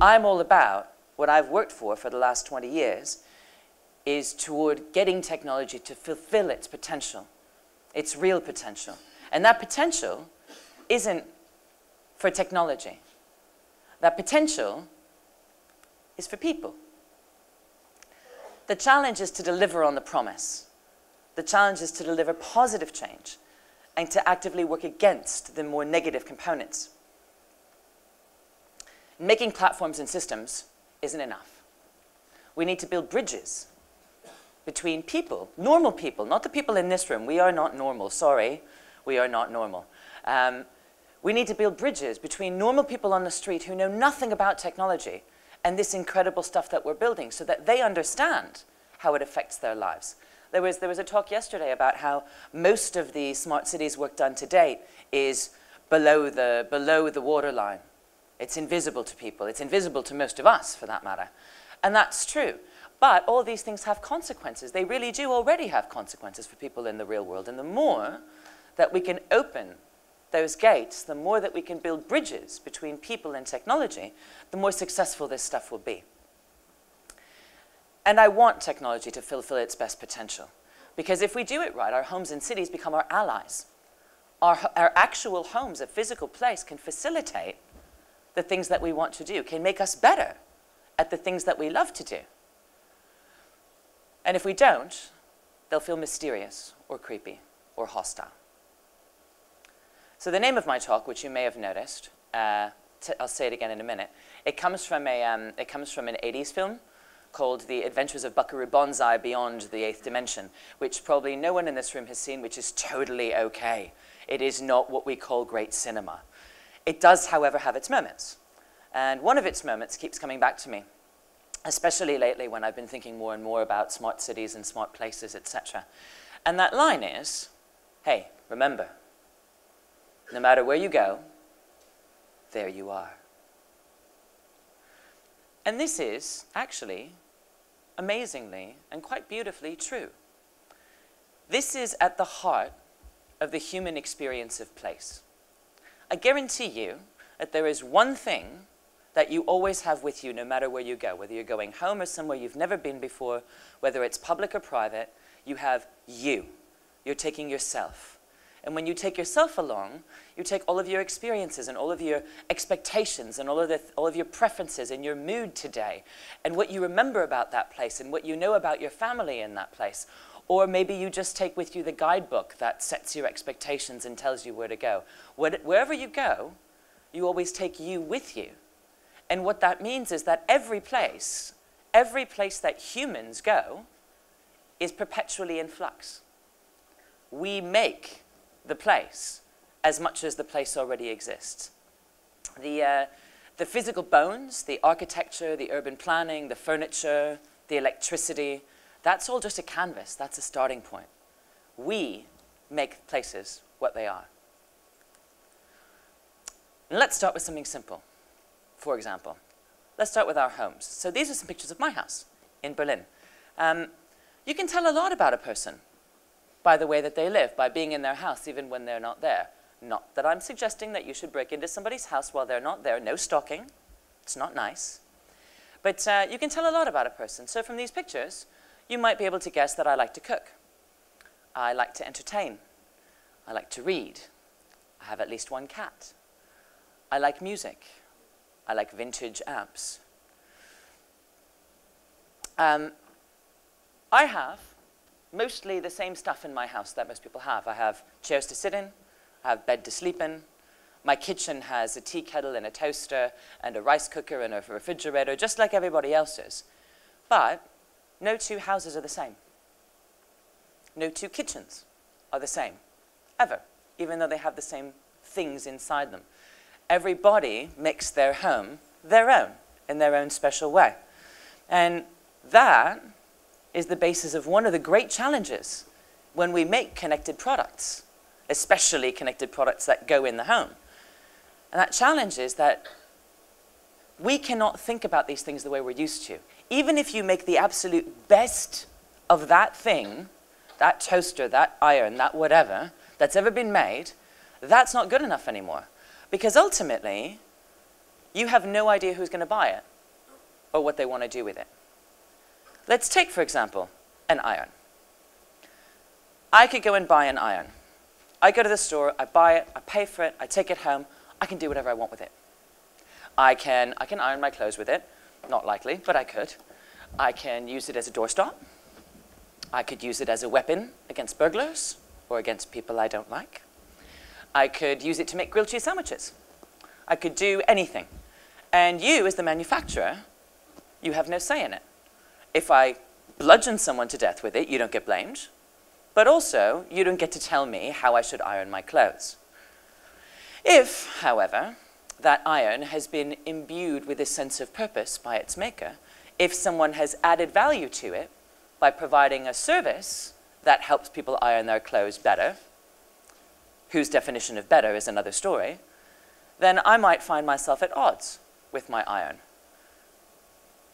I'm all about, what I've worked for the last 20 years, is toward getting technology to fulfill its potential, its real potential. And that potential isn't for technology. That potential is for people. The challenge is to deliver on the promise. The challenge is to deliver positive change and to actively work against the more negative components. Making platforms and systems isn't enough. We need to build bridges between people, normal people, not the people in this room. We are not normal, sorry, we are not normal. We need to build bridges between normal people on the street who know nothing about technology and this incredible stuff that we're building so that they understand how it affects their lives. There was a talk yesterday about how most of the smart cities work done to date is below the waterline. It's invisible to people. It's invisible to most of us, for that matter. And that's true. But all these things have consequences. They really do already have consequences for people in the real world. And the more that we can open those gates, the more that we can build bridges between people and technology, the more successful this stuff will be. And I want technology to fulfill its best potential. Because if we do it right, our homes and cities become our allies. Our actual homes, a physical place, can facilitate the things that we want to do, can make us better at the things that we love to do. And if we don't, they'll feel mysterious or creepy or hostile. So the name of my talk, which you may have noticed, I'll say it again in a minute, it comes from an 80s film called The Adventures of Buckaroo Banzai Beyond the Eighth Dimension, which probably no one in this room has seen, which is totally okay. It is not what we call great cinema. It does, however, have its moments. And one of its moments keeps coming back to me, especially lately when I've been thinking more and more about smart cities and smart places, etc. And that line is, hey, remember, no matter where you go, there you are. And this is actually amazingly and quite beautifully true. This is at the heart of the human experience of place. I guarantee you that there is one thing that you always have with you no matter where you go, whether you're going home or somewhere you've never been before, whether it's public or private, you have you. You're taking yourself. And when you take yourself along, you take all of your experiences and all of your expectations and all of your preferences and your mood today and what you remember about that place and what you know about your family in that place. Or maybe you just take with you the guidebook that sets your expectations and tells you where to go. Wherever you go, you always take you with you. And what that means is that every place that humans go is perpetually in flux. We make the place as much as the place already exists. The physical bones, the architecture, the urban planning, the furniture, the electricity, that's all just a canvas. That's a starting point. We make places what they are. And let's start with something simple. For example, let's start with our homes. So these are some pictures of my house in Berlin. You can tell a lot about a person by the way that they live, by being in their house even when they're not there. Not that I'm suggesting that you should break into somebody's house while they're not there. No stalking. It's not nice. But you can tell a lot about a person. So from these pictures, you might be able to guess that I like to cook. I like to entertain. I like to read. I have at least one cat. I like music. I like vintage amps. I have mostly the same stuff in my house that most people have. I have chairs to sit in. I have bed to sleep in. My kitchen has a tea kettle and a toaster and a rice cooker and a refrigerator, just like everybody else's. But no two houses are the same. No two kitchens are the same, ever, even though they have the same things inside them. Everybody makes their home their own, in their own special way. And that is the basis of one of the great challenges when we make connected products, especially connected products that go in the home. And that challenge is that we cannot think about these things the way we're used to. Even if you make the absolute best of that thing, that toaster, that iron, that whatever, that's ever been made, that's not good enough anymore. Because ultimately, you have no idea who's going to buy it. or what they want to do with it. Let's take, for example, an iron. I could go and buy an iron. I go to the store, I buy it, I pay for it, I take it home, I can do whatever I want with it. I can iron my clothes with it. Not likely, but I could. I can use it as a doorstop. I could use it as a weapon against burglars or against people I don't like. I could use it to make grilled cheese sandwiches. I could do anything. And you, as the manufacturer, you have no say in it. If I bludgeon someone to death with it, you don't get blamed. But also, you don't get to tell me how I should iron my clothes. If, however, that iron has been imbued with a sense of purpose by its maker, if someone has added value to it by providing a service that helps people iron their clothes better, whose definition of better is another story, then I might find myself at odds with my iron.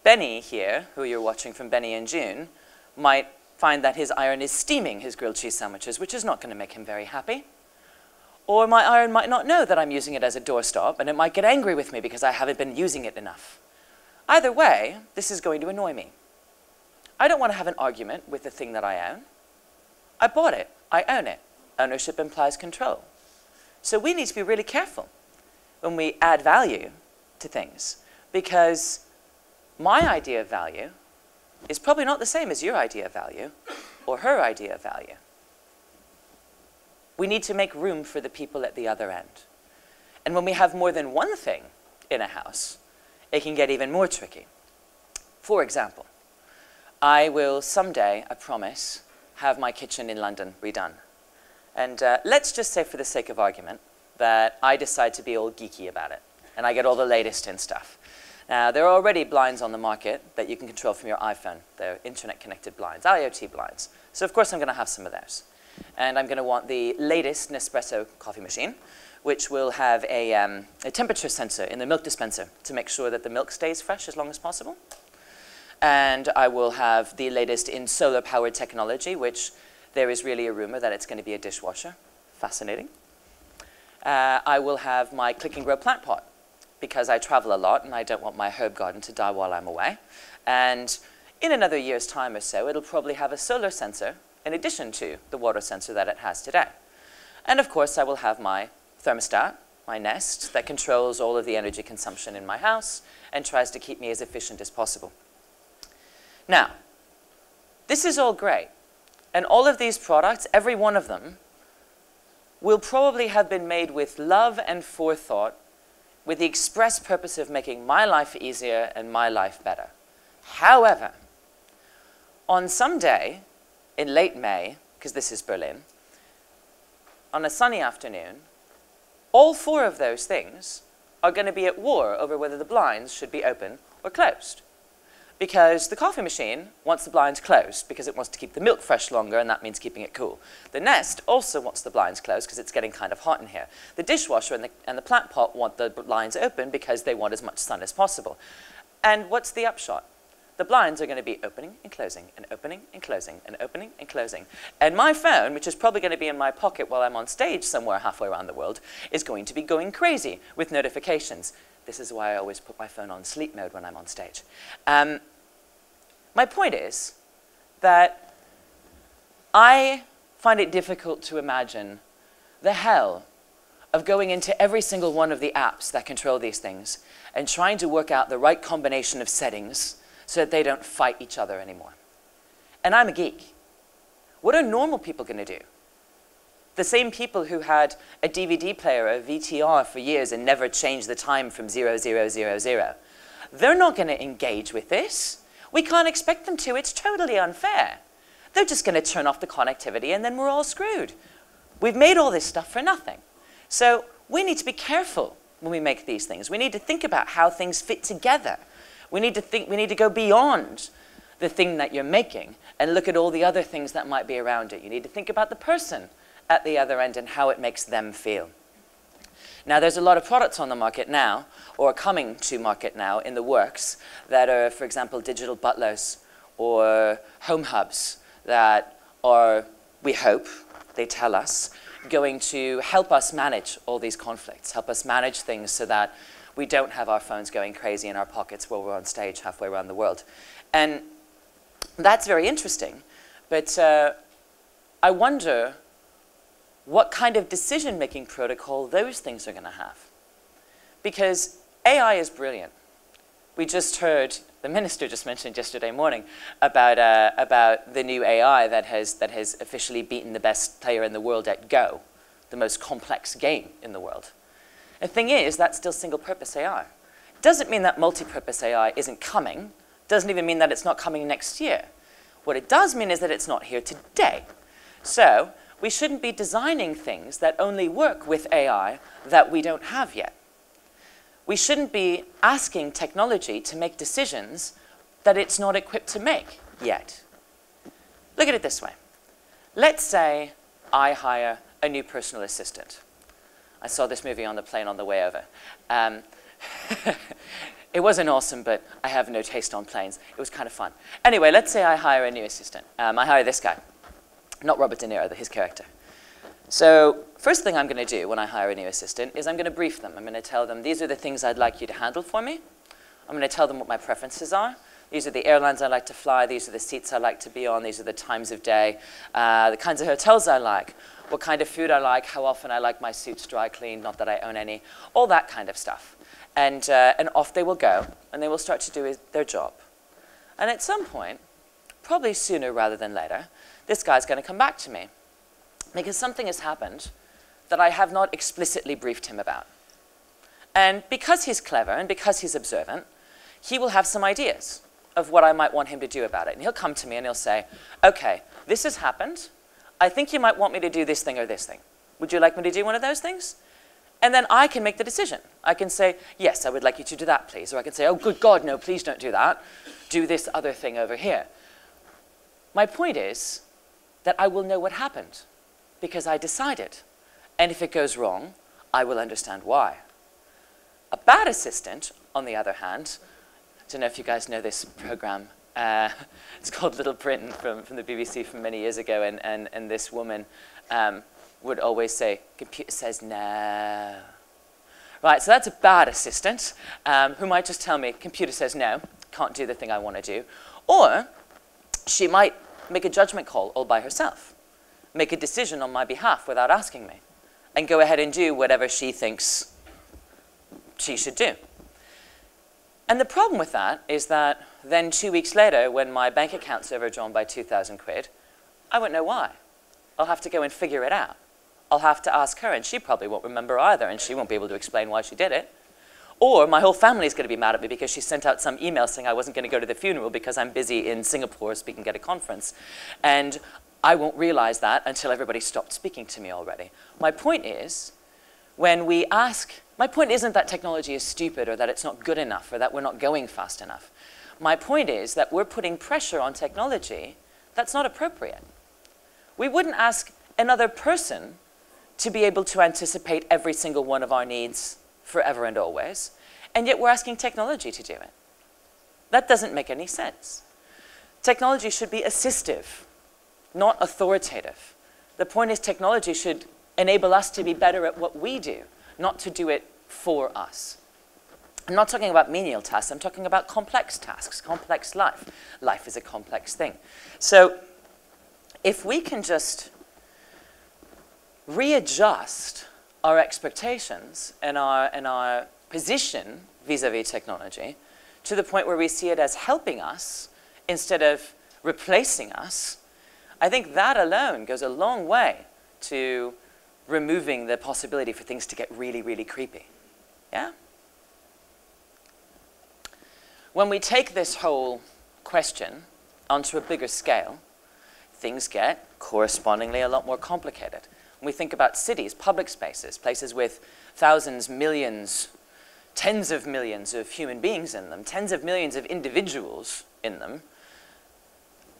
Benny here, who you're watching from Benny and June, might find that his iron is steaming his grilled cheese sandwiches, which is not going to make him very happy. Or my iron might not know that I'm using it as a doorstop, and it might get angry with me because I haven't been using it enough. Either way, this is going to annoy me. I don't want to have an argument with the thing that I own. I bought it. I own it. Ownership implies control. So we need to be really careful when we add value to things, because my idea of value is probably not the same as your idea of value or her idea of value. We need to make room for the people at the other end. And when we have more than one thing in a house, it can get even more tricky. For example, I will someday, I promise, have my kitchen in London redone. And let's just say, for the sake of argument, that I decide to be all geeky about it, and I get all the latest in stuff. Now, there are already blinds on the market that you can control from your iPhone. They're internet-connected blinds, IoT blinds. So of course I'm going to have some of those. And I'm going to want the latest Nespresso coffee machine, which will have a temperature sensor in the milk dispenser to make sure that the milk stays fresh as long as possible. And I will have the latest in solar-powered technology, which there is really a rumor that it's going to be a dishwasher. Fascinating. I will have my click and grow plant pot, because I travel a lot and I don't want my herb garden to die while I'm away. And in another year's time or so, it'll probably have a solar sensor in addition to the water sensor that it has today. And of course, I will have my thermostat, my Nest, that controls all of the energy consumption in my house and tries to keep me as efficient as possible. Now, this is all great. And all of these products, every one of them, will probably have been made with love and forethought, with the express purpose of making my life easier and my life better. However, on some day, in late May, because this is Berlin, on a sunny afternoon, all four of those things are going to be at war over whether the blinds should be open or closed. Because the coffee machine wants the blinds closed because it wants to keep the milk fresh longer, and that means keeping it cool. The Nest also wants the blinds closed because it's getting kind of hot in here. The dishwasher and the plant pot want the blinds open because they want as much sun as possible. And what's the upshot? The blinds are going to be opening and closing and opening and closing and opening and closing. And my phone, which is probably going to be in my pocket while I'm on stage somewhere halfway around the world, is going to be going crazy with notifications. This is why I always put my phone on sleep mode when I'm on stage. My point is that I find it difficult to imagine the hell of going into every single one of the apps that control these things and trying to work out the right combination of settings so that they don't fight each other anymore. And I'm a geek. What are normal people going to do? The same people who had a DVD player, a VTR for years and never changed the time from 0000. They're not going to engage with this. We can't expect them to. It's totally unfair. They're just going to turn off the connectivity and then we're all screwed. We've made all this stuff for nothing. So we need to be careful when we make these things. We need to think about how things fit together. We need to go beyond the thing that you're making and look at all the other things that might be around it. You need to think about the person at the other end and how it makes them feel. Now, there's a lot of products on the market now, or coming to market now in the works, that are, for example, digital butlers or home hubs that are, we hope, they tell us, going to help us manage all these conflicts, help us manage things so that We don't have our phones going crazy in our pockets while we're on stage halfway around the world. And that's very interesting. But I wonder what kind of decision-making protocol those things are going to have. Because AI is brilliant. We just heard, the minister just mentioned yesterday morning about the new AI that has officially beaten the best player in the world at Go, the most complex game in the world. The thing is, that's still single-purpose AI. It doesn't mean that multi-purpose AI isn't coming. It doesn't even mean that it's not coming next year. What it does mean is that it's not here today. So we shouldn't be designing things that only work with AI that we don't have yet. We shouldn't be asking technology to make decisions that it's not equipped to make yet. Look at it this way. Let's say I hire a new personal assistant. I saw this movie on the plane on the way over. It wasn't awesome, but I have no taste on planes. It was kind of fun. Anyway, let's say I hire a new assistant. I hire this guy, not Robert De Niro, his character. So first thing I'm going to do when I hire a new assistant is I'm going to brief them. I'm going to tell them, these are the things I'd like you to handle for me. I'm going to tell them what my preferences are. These are the airlines I like to fly. These are the seats I like to be on. These are the times of day, the kinds of hotels I like, what kind of food I like, how often I like my suits dry cleaned, not that I own any, all that kind of stuff. And off they will go, and they will start to do their job. And at some point, probably sooner rather than later, this guy's going to come back to me because something has happened that I have not explicitly briefed him about. And because he's clever and because he's observant, he will have some ideas of what I might want him to do about it. And he'll come to me and he'll say, okay, this has happened. I think you might want me to do this thing or this thing. Would you like me to do one of those things? And then I can make the decision. I can say, yes, I would like you to do that, please. Or I can say, oh, good God, no, please don't do that. Do this other thing over here. My point is that I will know what happened because I decided. And if it goes wrong, I will understand why. A bad assistant, on the other hand, I don't know if you guys know this program. It's called Little Britain from the BBC from many years ago. And this woman would always say, computer says no. Right, so that's a bad assistant who might just tell me, computer says no, can't do the thing I want to do. Or she might make a judgment call all by herself, make a decision on my behalf without asking me, and go ahead and do whatever she thinks she should do. And the problem with that is that then 2 weeks later, when my bank account's overdrawn by 2,000 quid, I won't know why. I'll have to go and figure it out. I'll have to ask her, and she probably won't remember either, and she won't be able to explain why she did it. Or my whole family's going to be mad at me because she sent out some email saying I wasn't going to go to the funeral because I'm busy in Singapore speaking at a conference. And I won't realize that until everybody stopped speaking to me already. My point is, when we ask, my point isn't that technology is stupid or that it's not good enough or that we're not going fast enough. My point is that we're putting pressure on technology that's not appropriate. We wouldn't ask another person to be able to anticipate every single one of our needs forever and always, and yet we're asking technology to do it. That doesn't make any sense. Technology should be assistive, not authoritative. The point is technology should enable us to be better at what we do, not to do it for us. I'm not talking about menial tasks, I'm talking about complex tasks, complex life. Life is a complex thing. So if we can just readjust our expectations and our position vis-a-vis technology to the point where we see it as helping us instead of replacing us, I think that alone goes a long way to removing the possibility for things to get really, really creepy. Yeah? When we take this whole question onto a bigger scale, things get correspondingly a lot more complicated. When we think about cities, public spaces, places with thousands, millions, tens of millions of human beings in them, tens of millions of individuals in them,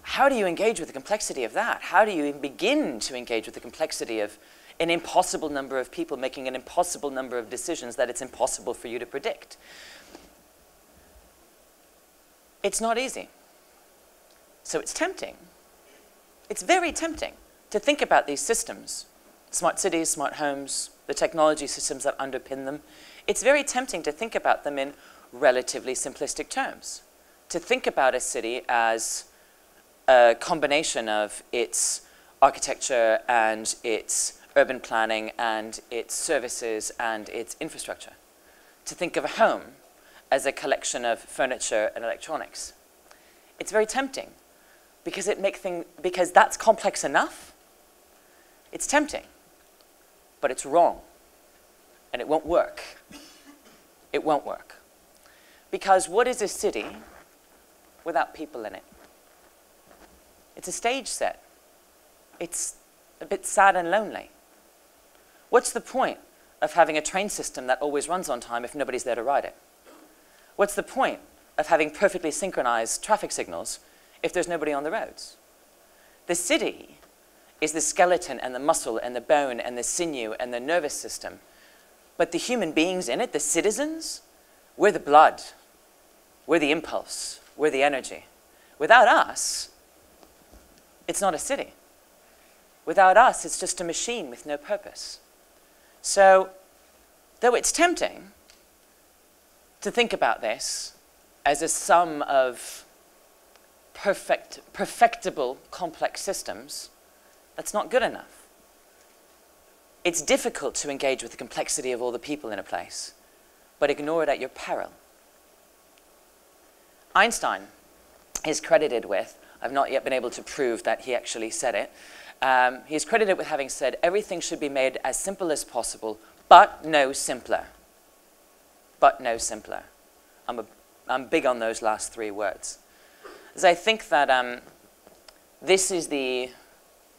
how do you engage with the complexity of that? How do you even begin to engage with the complexity of an impossible number of people making an impossible number of decisions that it's impossible for you to predict? It's not easy. So it's tempting. It's very tempting to think about these systems, smart cities, smart homes, the technology systems that underpin them, it's very tempting to think about them in relatively simplistic terms. To think about a city as a combination of its architecture and its urban planning and its services and its infrastructure. To think of a home as a collection of furniture and electronics. It's very tempting because that's complex enough. It's tempting, but it's wrong, and it won't work. It won't work. Because what is a city without people in it? It's a stage set. It's a bit sad and lonely. What's the point of having a train system that always runs on time if nobody's there to ride it? What's the point of having perfectly synchronized traffic signals if there's nobody on the roads? The city is the skeleton and the muscle and the bone and the sinew and the nervous system. But the human beings in it, the citizens, we're the blood. We're the impulse. We're the energy. Without us, it's not a city. Without us, it's just a machine with no purpose. So, though it's tempting to think about this as a sum of perfectible complex systems, that's not good enough. It's difficult to engage with the complexity of all the people in a place, but ignore it at your peril. Einstein is credited with, I've not yet been able to prove that he actually said it, he's credited with having said, everything should be made as simple as possible, but no simpler. But no simpler. I'm big on those last three words. As I think that this is the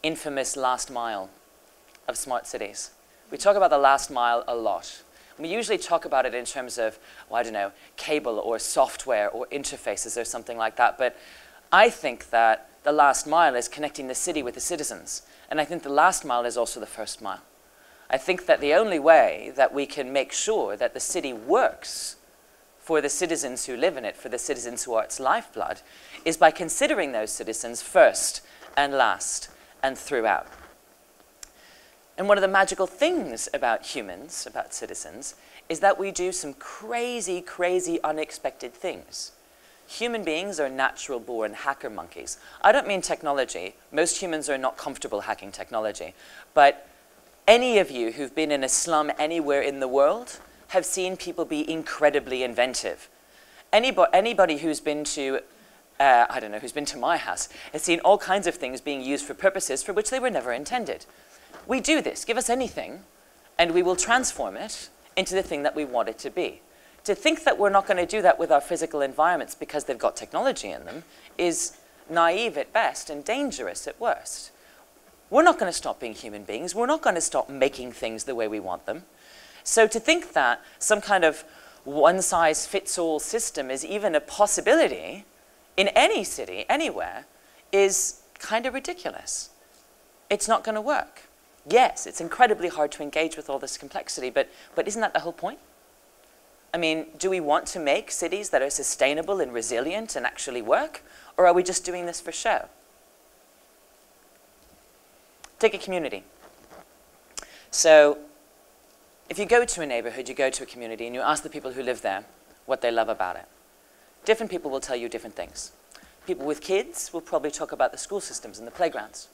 infamous last mile of smart cities. We talk about the last mile a lot. We usually talk about it in terms of, well, I don't know, cable or software or interfaces or something like that. But I think that the last mile is connecting the city with the citizens. And I think the last mile is also the first mile. I think that the only way that we can make sure that the city works for the citizens who live in it, for the citizens who are its lifeblood, is by considering those citizens first and last and throughout. And one of the magical things about humans, about citizens, is that we do some crazy, crazy, unexpected things. Human beings are natural-born hacker monkeys. I don't mean technology. Most humans are not comfortable hacking technology. But any of you who've been in a slum anywhere in the world have seen people be incredibly inventive. Anybody who's been to, I don't know, who's been to my house has seen all kinds of things being used for purposes for which they were never intended. We do this. Give us anything, and we will transform it into the thing that we want it to be. To think that we're not going to do that with our physical environments because they've got technology in them is naive at best and dangerous at worst. We're not going to stop being human beings. We're not going to stop making things the way we want them. So to think that some kind of one-size-fits-all system is even a possibility in any city, anywhere, is kind of ridiculous. It's not going to work. Yes, it's incredibly hard to engage with all this complexity, but isn't that the whole point? I mean, do we want to make cities that are sustainable and resilient and actually work? Or are we just doing this for show? Take a community. So, if you go to a neighborhood, you go to a community, and you ask the people who live there what they love about it. Different people will tell you different things. People with kids will probably talk about the school systems and the playgrounds.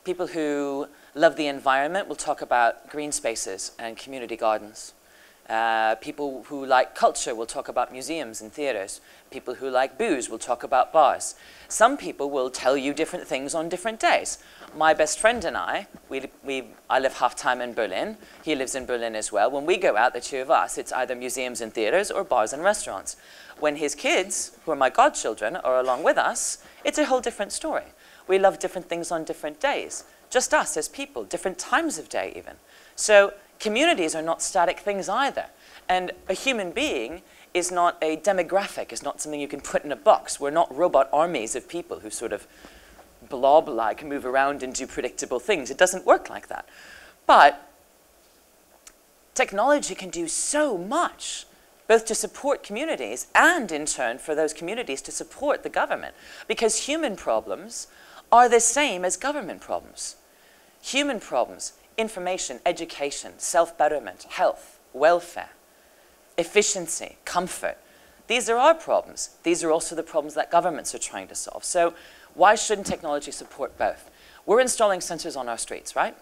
People who love the environment will talk about green spaces and community gardens. People who like culture will talk about museums and theaters. People who like booze will talk about bars. Some people will tell you different things on different days. My best friend and I live half-time in Berlin. He lives in Berlin as well. When we go out, the two of us, it's either museums and theaters or bars and restaurants. When his kids, who are my godchildren, are along with us, it's a whole different story. We love different things on different days. Just us as people, different times of day even. So communities are not static things either. And a human being is not a demographic, is not something you can put in a box. We're not robot armies of people who sort of blob-like move around and do predictable things. It doesn't work like that. But technology can do so much, both to support communities and, in turn, for those communities to support the government. Because human problems are the same as government problems. Human problems, information, education, self-betterment, health, welfare, efficiency, comfort. These are our problems. These are also the problems that governments are trying to solve. So why shouldn't technology support both? We're installing sensors on our streets, right?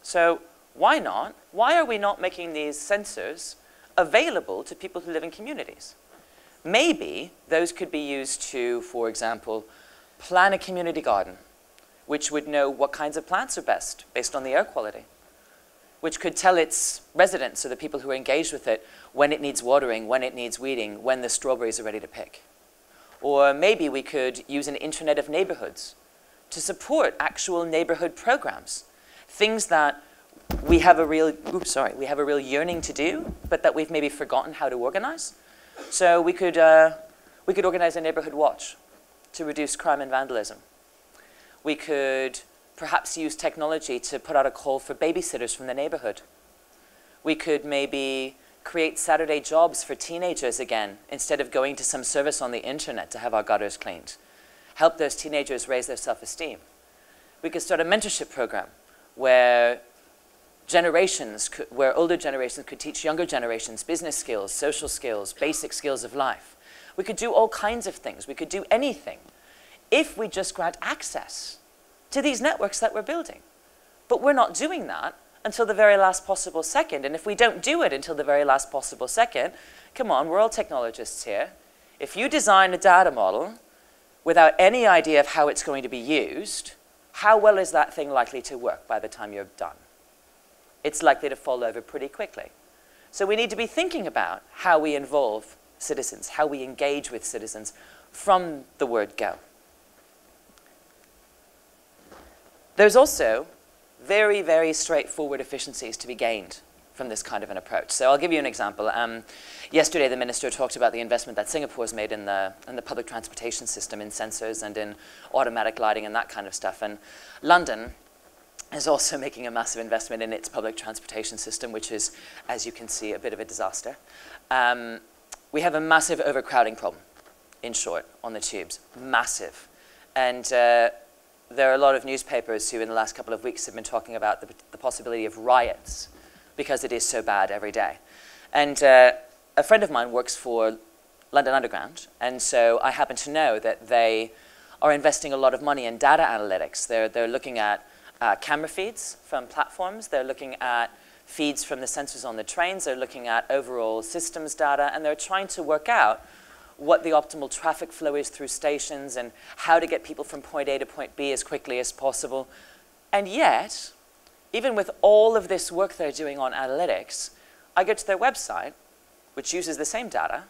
So why not? Why are we not making these sensors available to people who live in communities? Maybe those could be used to, for example, plan a community garden, which would know what kinds of plants are best based on the air quality, which could tell its residents, or the people who are engaged with it, when it needs watering, when it needs weeding, when the strawberries are ready to pick. Or maybe we could use an internet of neighborhoods to support actual neighborhood programs, things that we have a real, yearning to do, but that we've maybe forgotten how to organize. So we could organize a neighborhood watch to reduce crime and vandalism. We could perhaps use technology to put out a call for babysitters from the neighborhood. We could maybe create Saturday jobs for teenagers again, instead of going to some service on the internet to have our gutters cleaned. Help those teenagers raise their self-esteem. We could start a mentorship program where older generations could teach younger generations business skills, social skills, basic skills of life. We could do all kinds of things. We could do anything if we just grant access to these networks that we're building. But we're not doing that until the very last possible second. And if we don't do it until the very last possible second, come on, we're all technologists here. If you design a data model without any idea of how it's going to be used, how well is that thing likely to work by the time you're done? It's likely to fall over pretty quickly. So we need to be thinking about how we involve citizens, how we engage with citizens from the word go. There's also very, very straightforward efficiencies to be gained from this kind of an approach. So I'll give you an example. Yesterday, the minister talked about the investment that Singapore's made in the public transportation system, in sensors and in automatic lighting and that kind of stuff. And London is also making a massive investment in its public transportation system, which is, as you can see, a bit of a disaster. We have a massive overcrowding problem, in short, on the tubes. Massive. And there are a lot of newspapers who in the last couple of weeks have been talking about the possibility of riots because it is so bad every day. And a friend of mine works for London Underground, and so I happen to know that they are investing a lot of money in data analytics. They're looking at camera feeds from platforms. They're looking at feeds from the sensors on the trains. They're looking at overall systems data, and they're trying to work out what the optimal traffic flow is through stations and how to get people from point A to point B as quickly as possible. And yet, even with all of this work they're doing on analytics, I go to their website, which uses the same data,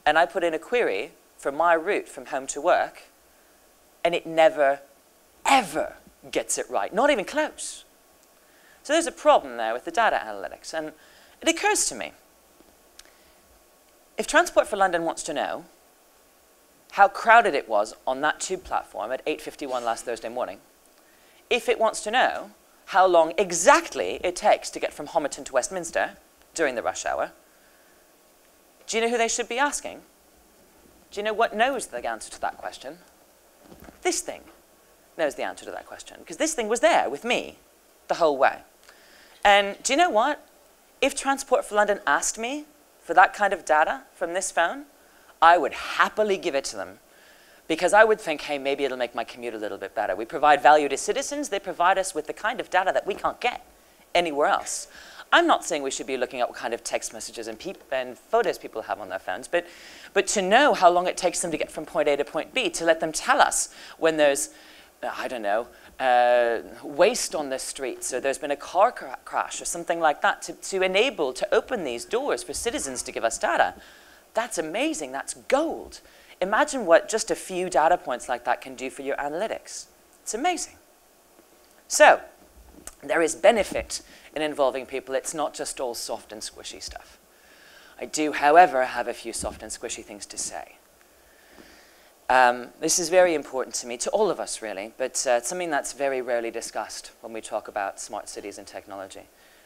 and I put in a query for my route from home to work, and it never, ever gets it right, not even close. So there's a problem there with the data analytics, and it occurs to me, if Transport for London wants to know how crowded it was on that tube platform at 8:51 last Thursday morning, if it wants to know how long exactly it takes to get from Homerton to Westminster during the rush hour, do you know who they should be asking? Do you know what knows the answer to that question? This thing knows the answer to that question, because this thing was there with me the whole way. And do you know what? If Transport for London asked me for that kind of data from this phone, I would happily give it to them, because I would think, hey, maybe it'll make my commute a little bit better. We provide value to citizens. They provide us with the kind of data that we can't get anywhere else. I'm not saying we should be looking at what kind of text messages and photos people have on their phones, but to know how long it takes them to get from point A to point B, to let them tell us when there's, I don't know, waste on the streets, or there's been a car crash or something like that, to open these doors for citizens to give us data. That's amazing. That's gold. Imagine what just a few data points like that can do for your analytics. It's amazing. So there is benefit in involving people. It's not just all soft and squishy stuff. I do, however, have a few soft and squishy things to say. This is very important to me, to all of us really, but it's something that's very rarely discussed when we talk about smart cities and technology.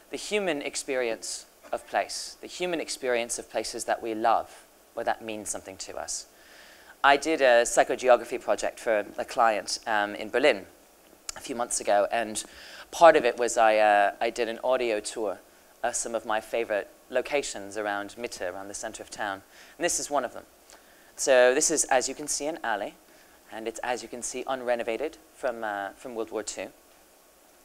The human experience of place, the human experience of places that we love, or that means something to us. I did a psychogeography project for a client in Berlin a few months ago, and part of it was I did an audio tour of some of my favorite locations around Mitte, around the center of town. And this is one of them. So this is, as you can see, an alley. And it's, as you can see, unrenovated from World War II.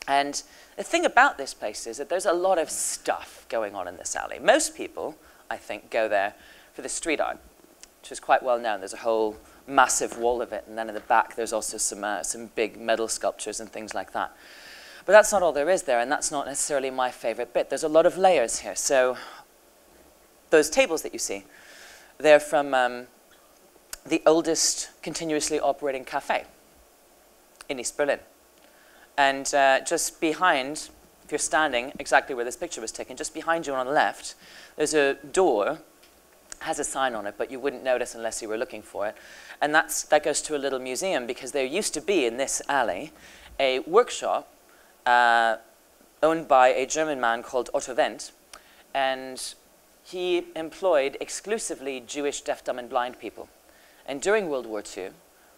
And the thing about this place is that there's a lot of stuff going on in this alley. Most people, I think, go there for the street art, which is quite well known. There's a whole massive wall of it, and then in the back there's also some big metal sculptures and things like that. But that's not all there is there, and that's not necessarily my favorite bit. There's a lot of layers here. So those tables that you see, they're from the oldest continuously operating cafe in East Berlin. And just behind, if you're standing exactly where this picture was taken, just behind you on the left, there's a door, has a sign on it, but you wouldn't notice unless you were looking for it. And that goes to a little museum, because there used to be in this alley a workshop owned by a German man called Otto Wendt, and he employed exclusively Jewish deaf, dumb, and blind people. And during World War II,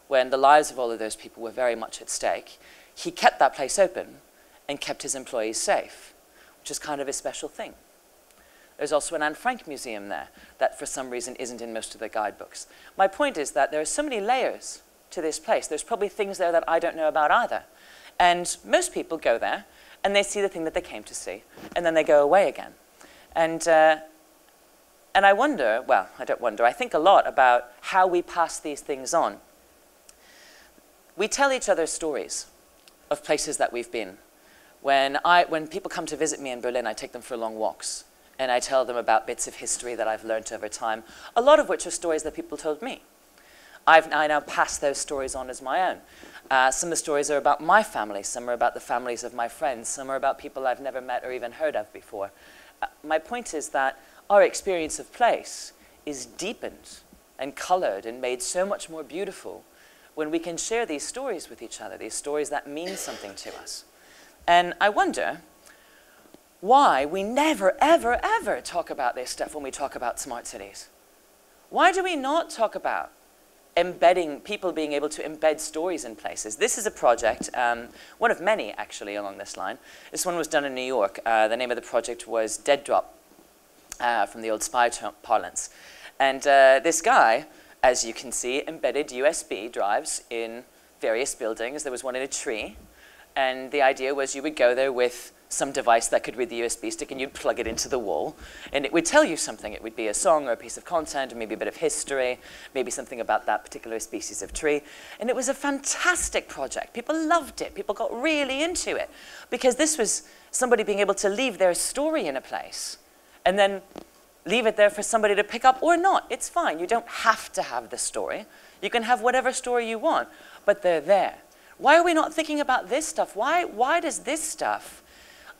when the lives of all of those people were very much at stake, he kept that place open and kept his employees safe, which is kind of a special thing. There's also an Anne Frank museum there that for some reason isn't in most of the guidebooks. My point is that there are so many layers to this place. There's probably things there that I don't know about either. And most people go there and they see the thing that they came to see, and then they go away again. And I wonder, well, I don't wonder, I think a lot about how we pass these things on. We tell each other stories of places that we've been. When people come to visit me in Berlin, I take them for long walks, and I tell them about bits of history that I've learned over time, a lot of which are stories that people told me. I now pass those stories on as my own. Some of the stories are about my family, some are about the families of my friends, some are about people I've never met or even heard of before. My point is that our experience of place is deepened and colored and made so much more beautiful when we can share these stories with each other, these stories that mean something to us. And I wonder why we never, ever, ever talk about this stuff when we talk about smart cities. Why do we not talk about embedding, people being able to embed stories in places? This is a project, one of many actually along this line. This one was done in New York. The name of the project was Dead Drop, from the old spy parlance. And this guy, as you can see, embedded USB drives in various buildings. There was one in a tree. And the idea was you would go there with some device that could read the USB stick, and you'd plug it into the wall. And it would tell you something. It would be a song or a piece of content, or maybe a bit of history, maybe something about that particular species of tree. And it was a fantastic project. People loved it. People got really into it. Because this was somebody being able to leave their story in a place and then leave it there for somebody to pick up or not. It's fine. You don't have to have the story. You can have whatever story you want, but they're there. Why are we not thinking about this stuff? Why does this stuff,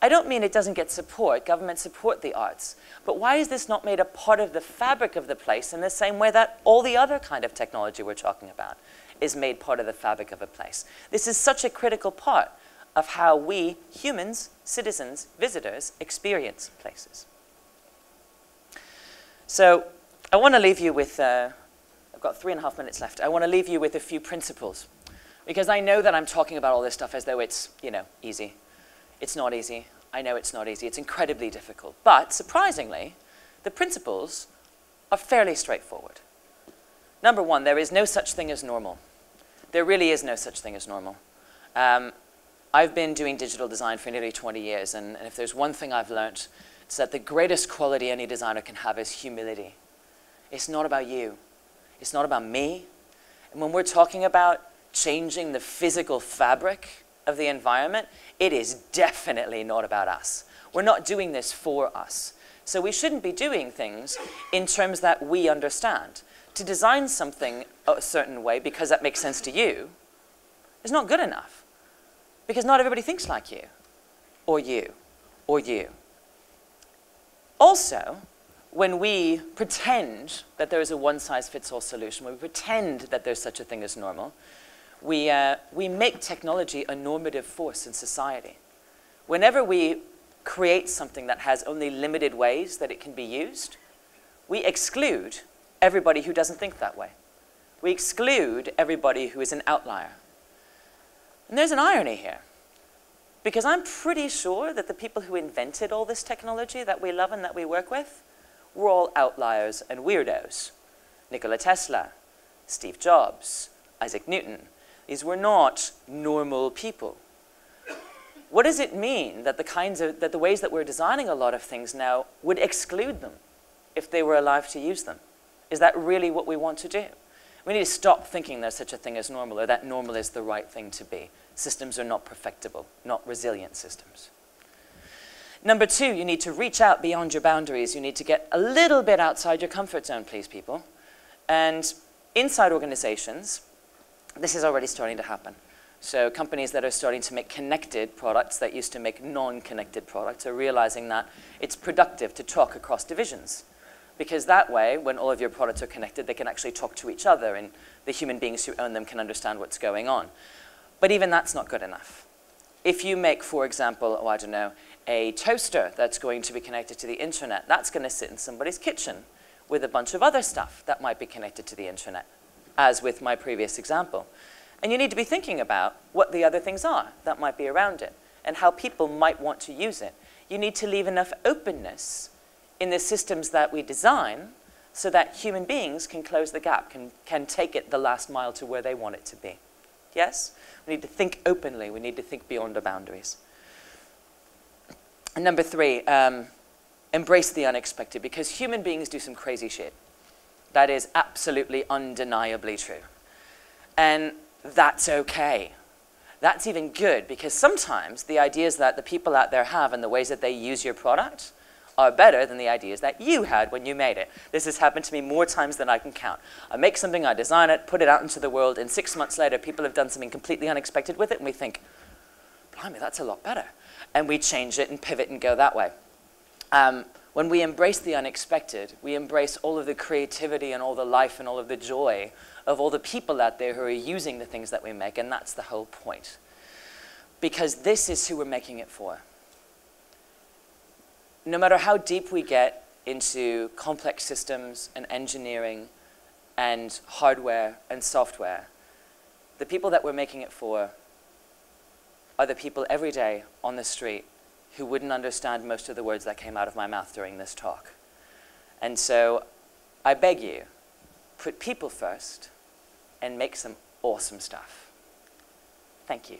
I don't mean it doesn't get support, governments support the arts, but why is this not made a part of the fabric of the place in the same way that all the other kind of technology we're talking about is made part of the fabric of a place? This is such a critical part of how we, humans, citizens, visitors, experience places. So I want to leave you with, I've got 3.5 minutes left. I want to leave you with a few principles, because I know that I'm talking about all this stuff as though it's, easy. It's not easy. I know it's not easy. It's incredibly difficult. But surprisingly, the principles are fairly straightforward. Number one, there is no such thing as normal. There really is no such thing as normal. I've been doing digital design for nearly 20 years, and if there's one thing I've learned, it's that the greatest quality any designer can have is humility. It's not about you. It's not about me. And when we're talking about changing the physical fabric of the environment, it is definitely not about us. We're not doing this for us. So we shouldn't be doing things in terms that we understand. To design something a certain way because that makes sense to you is not good enough, because not everybody thinks like you, or you, or you. Also, when we pretend that there is a one-size-fits-all solution, when we pretend that there's such a thing as normal, we make technology a normative force in society. Whenever we create something that has only limited ways that it can be used, we exclude everybody who doesn't think that way. We exclude everybody who is an outlier. And there's an irony here. Because I'm pretty sure that the people who invented all this technology that we love and that we work with were all outliers and weirdos. Nikola Tesla, Steve Jobs, Isaac Newton. These were not normal people. What does it mean that the ways that we're designing a lot of things now would exclude them if they were alive to use them? Is that really what we want to do? We need to stop thinking there's such a thing as normal, or that normal is the right thing to be. Systems are not perfectible, not resilient systems. Number two, you need to reach out beyond your boundaries. You need to get a little bit outside your comfort zone, please, people. And inside organizations, this is already starting to happen. So companies that are starting to make connected products that used to make non-connected products are realizing that it's productive to talk across divisions. Because that way, when all of your products are connected, they can actually talk to each other, and the human beings who own them can understand what's going on. But even that's not good enough. If you make, for example, oh, I don't know, a toaster that's going to be connected to the internet, that's going to sit in somebody's kitchen with a bunch of other stuff that might be connected to the internet, as with my previous example. And you need to be thinking about what the other things are that might be around it and how people might want to use it. You need to leave enough openness in the systems that we design so that human beings can close the gap, can take it the last mile to where they want it to be. Yes? We need to think openly. We need to think beyond the boundaries. And number three, embrace the unexpected, because human beings do some crazy shit. That is absolutely undeniably true. And that's okay. That's even good, because sometimes the ideas that the people out there have and the ways that they use your product are better than the ideas that you had when you made it. This has happened to me more times than I can count. I make something, I design it, put it out into the world, and 6 months later, people have done something completely unexpected with it, and we think, blimey, that's a lot better. And we change it and pivot and go that way. When we embrace the unexpected, we embrace all of the creativity and all the life and all of the joy of all the people out there who are using the things that we make, and that's the whole point. Because this is who we're making it for. No matter how deep we get into complex systems and engineering and hardware and software, the people that we're making it for are the people every day on the street who wouldn't understand most of the words that came out of my mouth during this talk. And so I beg you, put people first and make some awesome stuff. Thank you.